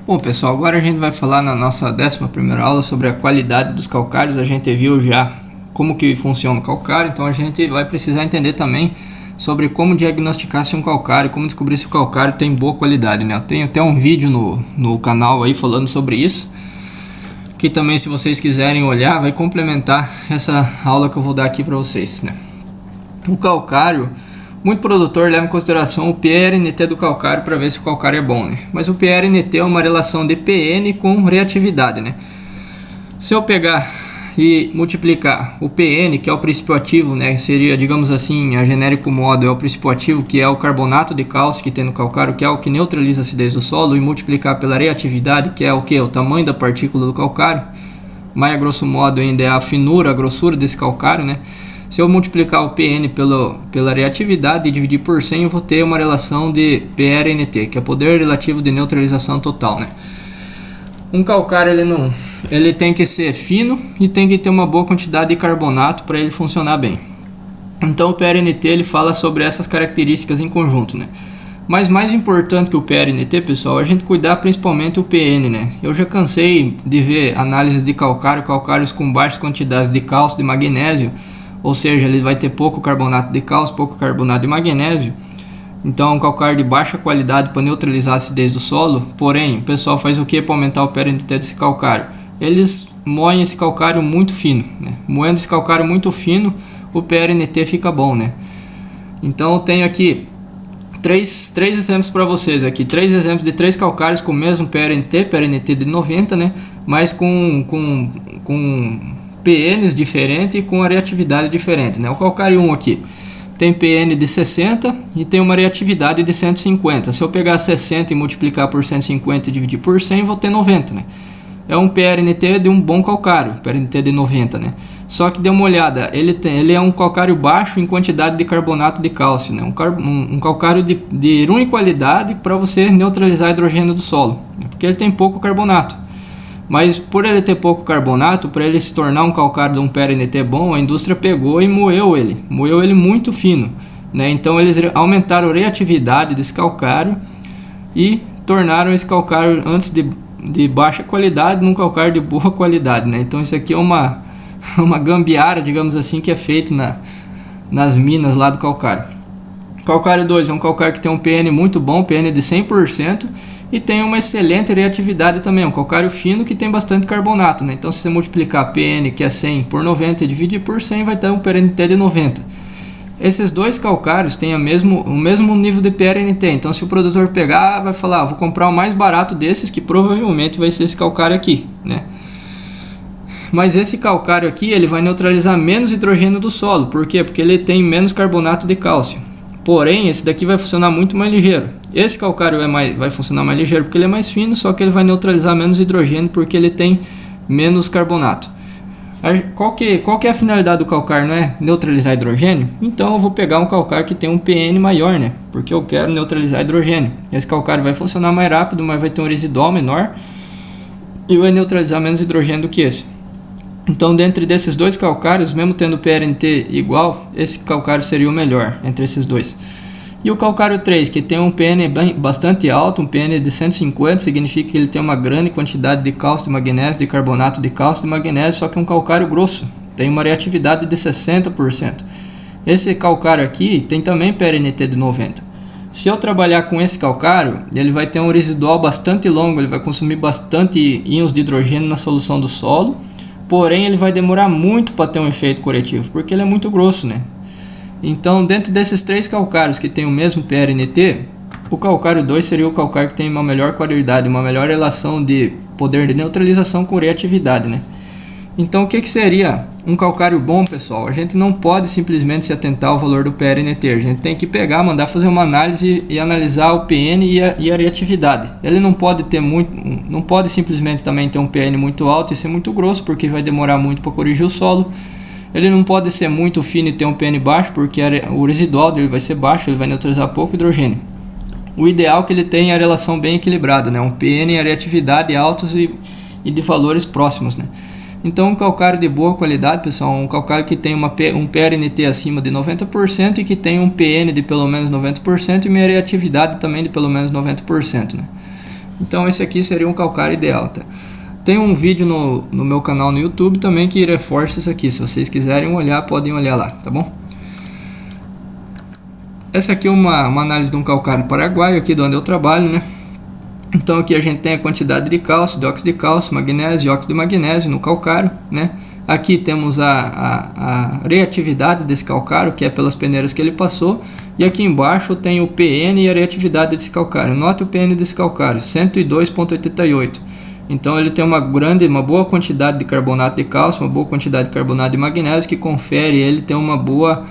Bom, pessoal, agora a gente vai falar na nossa 11ª aula sobre a qualidade dos calcários. A gente viu já como que funciona o calcário, então a gente vai precisar entender também sobre como diagnosticar se um calcário, como descobrir se o calcário tem boa qualidade, né? Eu tenho até um vídeo no canal aí falando sobre isso, que também, se vocês quiserem olhar, vai complementar essa aula que eu vou dar aqui para vocês, né? O calcário, muito produtor leva em consideração o PRNT do calcário para ver se o calcário é bom, né? Mas o PRNT é uma relação de PN com reatividade, né? Se eu pegar e multiplicar o PN, que é o princípio ativo, né? Seria, digamos assim, a genérico modo, é o princípio ativo, que é o carbonato de cálcio que tem no calcário, que é o que neutraliza a acidez do solo, e multiplicar pela reatividade, que é o que? O tamanho da partícula do calcário, mais a grosso modo ainda é a finura, a grossura desse calcário, né? Se eu multiplicar o PN pela reatividade e dividir por 100, eu vou ter uma relação de PRNT, que é poder relativo de neutralização total, né? Um calcário ele tem que ser fino e tem que ter uma boa quantidade de carbonato para ele funcionar bem. Então o PRNT ele fala sobre essas características em conjunto, né? Mas mais importante que o PRNT, pessoal, é a gente cuidar principalmente o PN, né? Eu já cansei de ver análises de calcários com baixas quantidades de cálcio, de magnésio, ou seja, ele vai ter pouco carbonato de cálcio, pouco carbonato de magnésio. Então é um calcário de baixa qualidade para neutralizar a acidez do solo. Porém, o pessoal faz o que para aumentar o PRNT desse calcário? Eles moem esse calcário muito fino, né? Moendo esse calcário muito fino, o PRNT fica bom, né? Então eu tenho aqui três exemplos para vocês aqui, 3 exemplos de 3 calcários com o mesmo PRNT de 90, né? Mas com PNs diferentes e com a reatividade diferente, né? O calcário 1 aqui tem PN de 60 e tem uma reatividade de 150. Se eu pegar 60 e multiplicar por 150 e dividir por 100, vou ter 90, né? É um PRNT de um bom calcário, PRNT de 90, né? Só que dê uma olhada, ele é um calcário baixo em quantidade de carbonato de cálcio, né? Um calcário de ruim qualidade para você neutralizar hidrogênio do solo, né? Porque ele tem pouco carbonato. Mas por ele ter pouco carbonato, para ele se tornar um calcário de um PRNT bom, a indústria pegou e moeu ele muito fino, né? Então eles aumentaram a reatividade desse calcário e tornaram esse calcário antes de baixa qualidade num calcário de boa qualidade, né? Então isso aqui é uma gambiarra, digamos assim, que é feito nas minas lá do calcário. Calcário 2 é um calcário que tem um PN muito bom, PN de 100%, e tem uma excelente reatividade também, um calcário fino que tem bastante carbonato, né? Então se você multiplicar PN, que é 100, por 90 e dividir por 100, vai ter um PRNT de 90. Esses dois calcários têm o mesmo nível de PRNT, então se o produtor pegar, vai falar, vou comprar o mais barato desses, que provavelmente vai ser esse calcário aqui, né? Mas esse calcário aqui, ele vai neutralizar menos hidrogênio do solo. Por quê? Porque ele tem menos carbonato de cálcio. Porém, esse daqui vai funcionar muito mais ligeiro. Esse calcário vai funcionar mais ligeiro porque ele é mais fino, só que ele vai neutralizar menos hidrogênio porque ele tem menos carbonato. Qual que é a finalidade do calcário? Não é neutralizar hidrogênio? Então eu vou pegar um calcário que tem um PN maior, né? Porque eu quero neutralizar hidrogênio. Esse calcário vai funcionar mais rápido, mas vai ter um residual menor e vai neutralizar menos hidrogênio do que esse. Então, dentre desses dois calcários, mesmo tendo PRNT igual, esse calcário seria o melhor entre esses dois. E o calcário 3, que tem um PN bastante alto, um PN de 150, significa que ele tem uma grande quantidade de cálcio, de magnésio, de carbonato de cálcio e de magnésio, só que é um calcário grosso, tem uma reatividade de 60%. Esse calcário aqui tem também PRNT de 90. Se eu trabalhar com esse calcário, ele vai ter um residual bastante longo, ele vai consumir bastante íons de hidrogênio na solução do solo. Porém, ele vai demorar muito para ter um efeito corretivo, porque ele é muito grosso, né? Então, dentro desses 3 calcários que tem o mesmo PRNT, o calcário 2 seria o calcário que tem uma melhor qualidade, uma melhor relação de poder de neutralização com reatividade, né? Então, o que seria um calcário bom, pessoal? A gente não pode simplesmente se atentar ao valor do PRNT. A gente tem que pegar, mandar fazer uma análise e analisar o PN e a reatividade. Ele não pode simplesmente também ter um PN muito alto e ser muito grosso, porque vai demorar muito para corrigir o solo. Ele não pode ser muito fino e ter um PN baixo, porque o residual dele vai ser baixo, ele vai neutralizar pouco hidrogênio. O ideal é que ele tenha a relação bem equilibrada, né? Um PN e a reatividade altos e de valores próximos, né? Então, um calcário de boa qualidade, pessoal, um calcário que tem um PRNT acima de 90% e que tem um PN de pelo menos 90% e uma reatividade também de pelo menos 90%, né? Então esse aqui seria um calcário ideal, tá? Tem um vídeo no meu canal no YouTube também que reforça isso aqui. Se vocês quiserem olhar, podem olhar lá, tá bom? Essa aqui é uma análise de um calcário paraguaio aqui de onde eu trabalho, né? Então aqui a gente tem a quantidade de cálcio, dióxido de cálcio, magnésio e óxido de magnésio no calcário, né? Aqui temos a reatividade desse calcário, que é pelas peneiras que ele passou. E aqui embaixo tem o PN e a reatividade desse calcário. Note o PN desse calcário, 102,88. Então ele tem uma boa quantidade de carbonato de cálcio, uma boa quantidade de carbonato de magnésio, que confere ele ter uma boa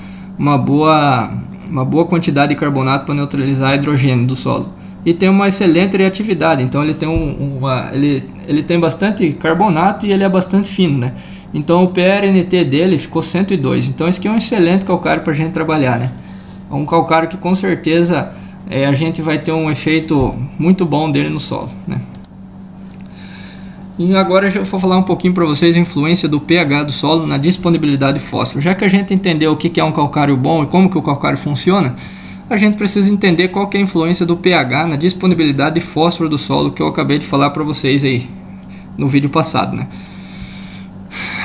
quantidade de carbonato para neutralizar hidrogênio do solo. E tem uma excelente reatividade, então ele tem ele tem bastante carbonato e ele é bastante fino, né? Então o PRNT dele ficou 102. Então esse aqui é um excelente calcário para a gente trabalhar, né? É um calcário que com certeza a gente vai ter um efeito muito bom dele no solo, né? E agora eu vou falar um pouquinho para vocês a influência do pH do solo na disponibilidade de fósforo. Já que a gente entendeu o que é um calcário bom e como que o calcário funciona, a gente precisa entender qual que é a influência do pH na disponibilidade de fósforo do solo, que eu acabei de falar para vocês aí no vídeo passado, né?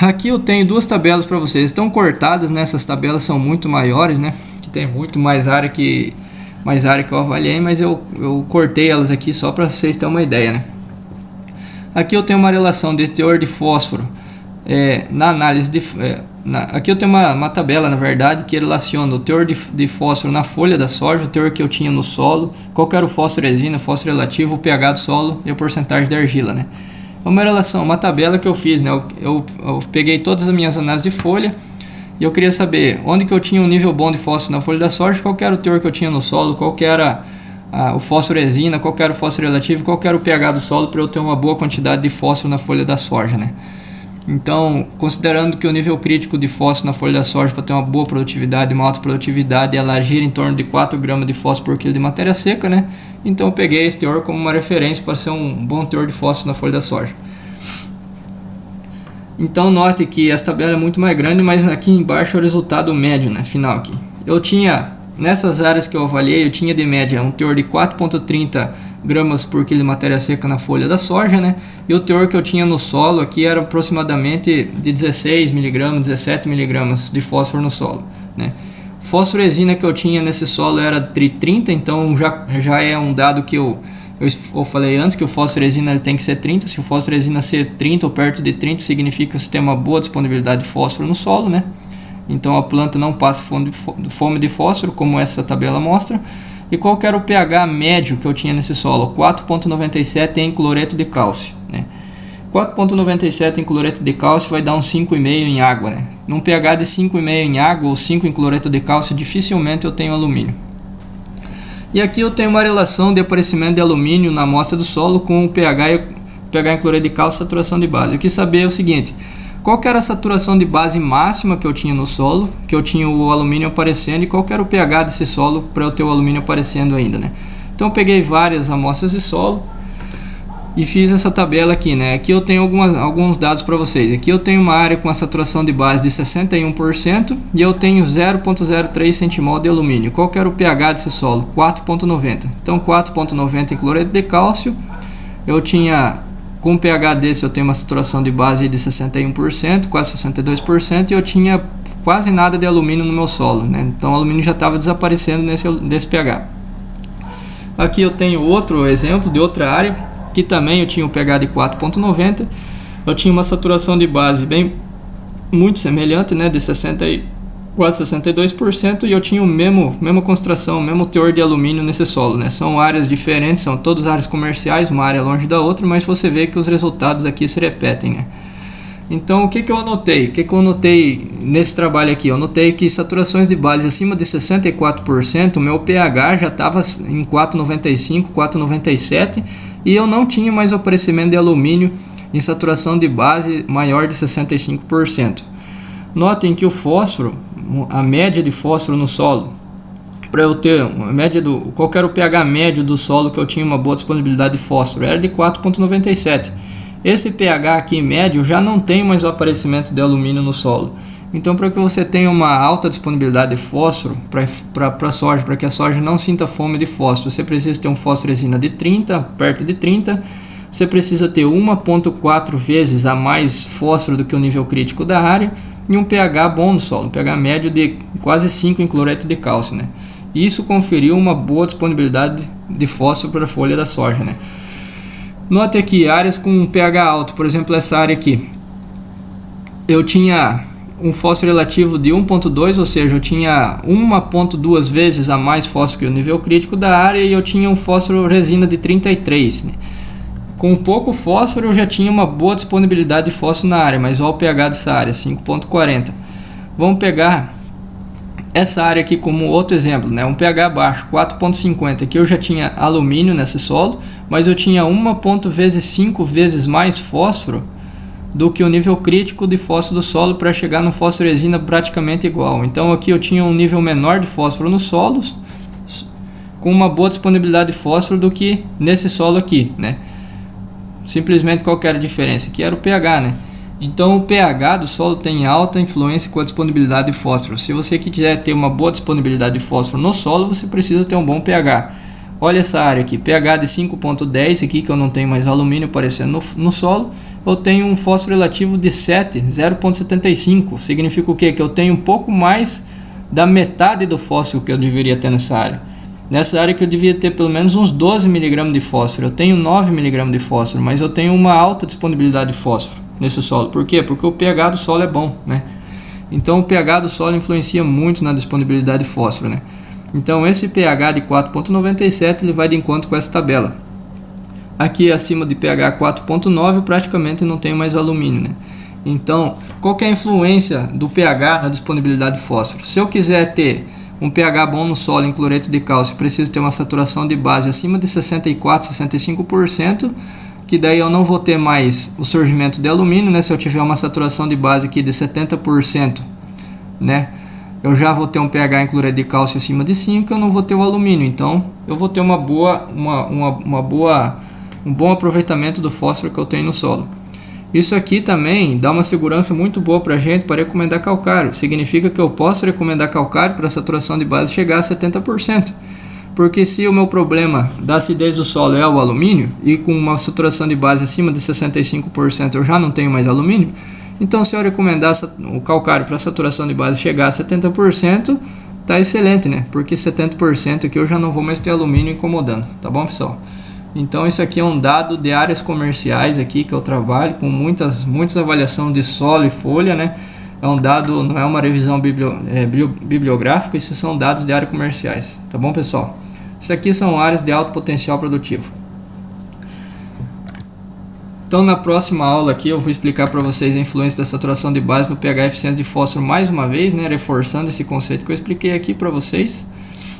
Aqui eu tenho duas tabelas para vocês, estão cortadas, né? Essas tabelas são muito maiores, né? Que tem muito mais área que eu avaliei, mas eu cortei elas aqui só para vocês terem uma ideia, né? Aqui eu tenho uma relação de teor de fósforo na análise de... aqui eu tenho uma tabela, na verdade, que relaciona o teor de fósforo na folha da soja, o teor que eu tinha no solo, qual que era o fósforo-resina, fósforo relativo, o pH do solo e a porcentagem de argila, né? Uma relação, uma tabela que eu fiz, né? Eu peguei todas as minhas análises de folha e eu queria saber onde que eu tinha um nível bom de fósforo na folha da soja, qual que era o teor que eu tinha no solo, qual que era o fósforo-resina, qual que era o fósforo relativo, qual que era o pH do solo, para eu ter uma boa quantidade de fósforo na folha da soja, né? Então, considerando que o nível crítico de fósforo na folha da soja para ter uma boa produtividade, uma alta produtividade, ela gira em torno de 4 gramas de fósforo por quilo de matéria seca, né? Então eu peguei esse teor como uma referência para ser um bom teor de fósforo na folha da soja. Então note que essa tabela é muito mais grande, mas aqui embaixo é o resultado médio, né? Final aqui. Eu tinha, nessas áreas que eu avaliei, eu tinha de média um teor de 4,30 gramas por quilo de matéria seca na folha da soja, né? E o teor que eu tinha no solo aqui era aproximadamente de 16 mg, 17 mg de fósforo no solo, né? Fósforo-resina que eu tinha nesse solo era de 30, então já é um dado que eu falei antes, que o fósforo-resina ele tem que ser 30. Se o fósforo-resina ser 30 ou perto de 30, significa que você tem uma boa disponibilidade de fósforo no solo, né? Então a planta não passa fome de fósforo, como essa tabela mostra. E qual que era o pH médio que eu tinha nesse solo? 4,97 em cloreto de cálcio, né? 4,97 em cloreto de cálcio vai dar um 5,5 em água, né? Num pH de 5,5 em água ou 5 em cloreto de cálcio, dificilmente eu tenho alumínio. E aqui eu tenho uma relação de aparecimento de alumínio na amostra do solo com o pH em cloreto de cálcio e saturação de base. Eu quis saber o seguinte: qual que era a saturação de base máxima que eu tinha no solo, que eu tinha o alumínio aparecendo, e qual que era o pH desse solo para eu ter o alumínio aparecendo ainda, né? Então eu peguei várias amostras de solo e fiz essa tabela aqui, né? Aqui eu tenho alguns dados para vocês. Aqui eu tenho uma área com a saturação de base de 61% e eu tenho 0,03 centimol de alumínio. Qual que era o pH desse solo? 4,90. Então 4,90 em cloreto de cálcio. Eu tinha, com o pH desse, eu tenho uma saturação de base de 61%, quase 62%, e eu tinha quase nada de alumínio no meu solo, né? Então o alumínio já estava desaparecendo nesse pH. Aqui eu tenho outro exemplo de outra área, que também eu tinha um pH de 4,90, eu tinha uma saturação de base muito semelhante, né, de quase 62%, e eu tinha mesma concentração, mesmo teor de alumínio nesse solo, né? São áreas diferentes, são todas áreas comerciais, uma área longe da outra, mas você vê que os resultados aqui se repetem, né? Então o que eu anotei? O que eu anotei nesse trabalho aqui? Eu anotei que saturações de base acima de 64%, o meu pH já estava em 4,95, 4,97, e eu não tinha mais o aparecimento de alumínio em saturação de base maior de 65%. Notem que o fósforo, a média de fósforo no solo, para eu ter a média qual era o pH médio do solo que eu tinha uma boa disponibilidade de fósforo, era de 4,97. Esse pH aqui médio já não tem mais o aparecimento de alumínio no solo. Então, para que você tenha uma alta disponibilidade de fósforo para a soja, para que a soja não sinta fome de fósforo, você precisa ter um fosforesina de 30, perto de 30. Você precisa ter 1,4 vezes a mais fósforo do que o nível crítico da área e um pH bom no solo, um pH médio de quase 5 em cloreto de cálcio, né? Isso conferiu uma boa disponibilidade de fósforo para a folha da soja, né? Note aqui, áreas com pH alto, por exemplo, essa área aqui, eu tinha um fósforo relativo de 1,2, ou seja, eu tinha 1,2 vezes a mais fósforo que o nível crítico da área e eu tinha um fósforo resina de 33, né? Com pouco fósforo eu já tinha uma boa disponibilidade de fósforo na área, mas olha o pH dessa área, 5,40. Vamos pegar essa área aqui como outro exemplo, né? Um pH baixo, 4,50. Aqui eu já tinha alumínio nesse solo, mas eu tinha 1,5 vezes mais fósforo do que o nível crítico de fósforo do solo para chegar no fósforo resina praticamente igual. Então aqui eu tinha um nível menor de fósforo nos solos, com uma boa disponibilidade de fósforo do que nesse solo aqui, né? Simplesmente qual que era a diferença? Aqui era o pH, né? Então o pH do solo tem alta influência com a disponibilidade de fósforo. Se você quiser ter uma boa disponibilidade de fósforo no solo, você precisa ter um bom pH. Olha essa área aqui, pH de 5,10 aqui, que eu não tenho mais alumínio aparecendo no solo. Eu tenho um fósforo relativo de 7, 0,75. Significa o quê? Que eu tenho um pouco mais da metade do fósforo que eu deveria ter nessa área. Nessa área que eu devia ter pelo menos uns 12 mg de fósforo, eu tenho 9 mg de fósforo, mas eu tenho uma alta disponibilidade de fósforo nesse solo. Por quê? Porque o pH do solo é bom, né? Então o pH do solo influencia muito na disponibilidade de fósforo, né? Então esse pH de 4,97 ele vai de encontro com essa tabela. Aqui acima de pH 4,9 eu praticamente não tenho mais alumínio, né? Então qual que é a influência do pH na disponibilidade de fósforo? Se eu quiser ter um pH bom no solo em cloreto de cálcio, preciso ter uma saturação de base acima de 64, 65%, que daí eu não vou ter mais o surgimento de alumínio, né? Se eu tiver uma saturação de base aqui de 70%, né? Eu já vou ter um pH em cloreto de cálcio acima de 5, eu não vou ter o alumínio, então eu vou ter um bom aproveitamento do fósforo que eu tenho no solo. Isso aqui também dá uma segurança muito boa para a gente para recomendar calcário. Significa que eu posso recomendar calcário para a saturação de base chegar a 70%. Porque se o meu problema da acidez do solo é o alumínio, e com uma saturação de base acima de 65% eu já não tenho mais alumínio, então se eu recomendar o calcário para a saturação de base chegar a 70%, tá excelente, né? Porque 70% aqui eu já não vou mais ter alumínio incomodando, tá bom, pessoal? Então isso aqui é um dado de áreas comerciais aqui que eu trabalho com muitas avaliações de solo e folha, né? É um dado, não é uma revisão bibliográfica, esses são dados de áreas comerciais, tá bom, pessoal? Isso aqui são áreas de alto potencial produtivo. Então na próxima aula aqui eu vou explicar para vocês a influência da saturação de base no pH e eficiência de fósforo mais uma vez, né? Reforçando esse conceito que eu expliquei aqui para vocês.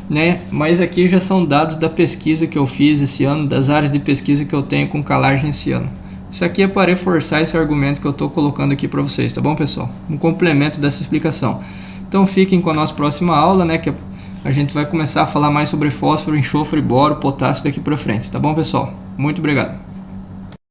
Né? Mas aqui já são dados da pesquisa que eu fiz esse ano, das áreas de pesquisa que eu tenho com calagem esse ano. Isso aqui é para reforçar esse argumento que eu estou colocando aqui para vocês, tá bom, pessoal? Um complemento dessa explicação. Então fiquem com a nossa próxima aula, né? Que a gente vai começar a falar mais sobre fósforo, enxofre, boro, potássio daqui para frente, tá bom, pessoal? Muito obrigado.